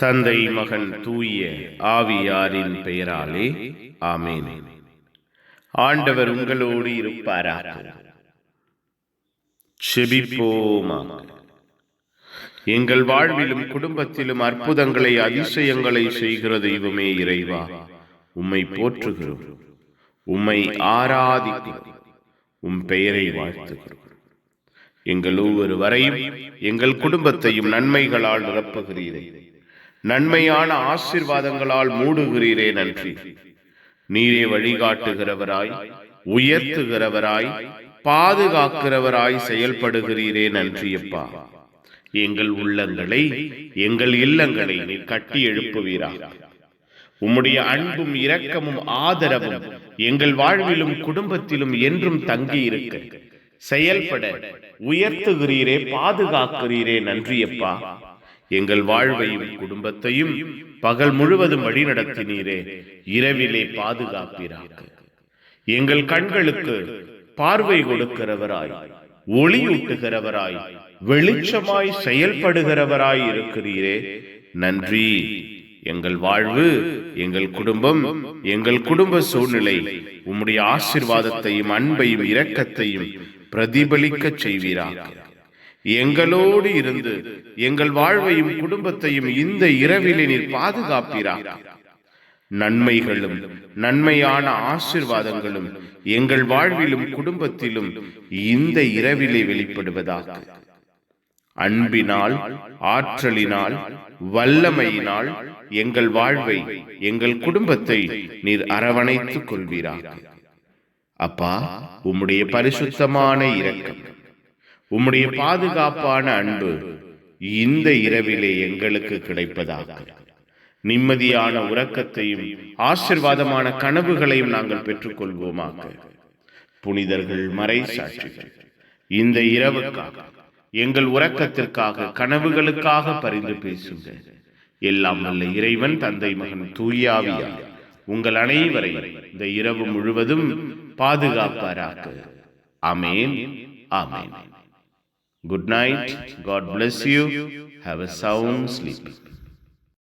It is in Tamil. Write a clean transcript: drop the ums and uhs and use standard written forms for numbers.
தந்தை, மகன், தூய ஆவியாரின் பெயராலே ஆமென். ஆண்டவர் உங்களோடு இருப்பாராக. செபிப்போமாக. எங்கள் வாழ்விலும் குடும்பத்திலும் அற்புதங்களை, அதிசயங்களை செய்கிற தெய்வமே இறைவா, உம்மை போற்றுகிறோம், உம்மை ஆராதிக்கிறோம், உம் பெயரை வாழ்த்துகிறோம். எங்கள் ஒவ்வொருவரையும் எங்கள் குடும்பத்தையும் நன்மைகளால் நிரப்புகிறீரே, நன்மையான ஆசீர்வாதங்களால் மூடுகிறீரே, நன்றி. நீரே வழிகாட்டுகிறவராய், உயர்த்துகிறவராய், பாதுகாக்கிறவராய் செயல்படுகிறீரே, நன்றியப்பா. எங்கள் உள்ளங்களை, எங்கள் இல்லங்களை நீர் கட்டி எழுப்புவீராக. உம்முடைய அன்பும் இரக்கமும் ஆதரவும் எங்கள் வாழ்விலும் குடும்பத்திலும் என்றும் தங்கி இருக்க செயல்பட உயர்த்துகிறீரே, பாதுகாக்கிறீரே, நன்றியப்பா. எங்கள் வாழ்வையும் குடும்பத்தையும் பகல் முழுவதும் வழிநடத்தினீரே, இரவிலே பாதுகாப்பீராக. எங்கள் கண்களுக்கு பார்வை கொடுக்கிறவராய், ஒளியூட்டுகிறவராய், வெளிச்சமாய் செயல்படுகிறவராய் இருக்கிறீரே, நன்றி. எங்கள் வாழ்வு, எங்கள் குடும்பம், எங்கள் குடும்ப சூழ்நிலை உம்முடைய ஆசீர்வாதத்தையும் அன்பையும் இரக்கத்தையும் பிரதிபலிக்க செய்வீராக. எங்களோடு இருந்து எங்கள் வாழ்வையும் குடும்பத்தையும் இந்த இரவிலே நீர் பாதுகாப்பீராக. நன்மைகளும் நன்மையான ஆசீர்வாதங்களும் எங்கள் வாழ்விலும் குடும்பத்திலும் இந்த இரவிலே வெளிப்படுவதாக. அன்பினால், ஆற்றலினால், வல்லமையினால் எங்கள் வாழ்வை, எங்கள் குடும்பத்தை நீர் அரவணைத்துக் கொள்வீராக. அப்பா, உம்முடைய பரிசுத்தமான இரக்கம், உம்முடைய பாதுகாப்பான அன்பு இந்த இரவிலே எங்களுக்கு கிடைப்பதாக. நிம்மதியான உறக்கத்தையும் ஆசீர்வாதமான கனவுகளையும் நாங்கள் பெற்றுக்கொள்வோமாக. புனிதர்கள், மறை சாட்சிகள் இந்த இரவுக்காக, எங்கள் உறக்கத்திற்காக, கனவுகளுக்காக பரிந்து பேசுங்க. எல்லாம் வல்ல இறைவன், தந்தை, மகன், தூய ஆவியார் உங்கள் அனைவரையும் இந்த இரவு முழுவதும் பாதுகாப்பாராக. ஆமென், ஆமென். Good night. God bless you. Have a sound sleep.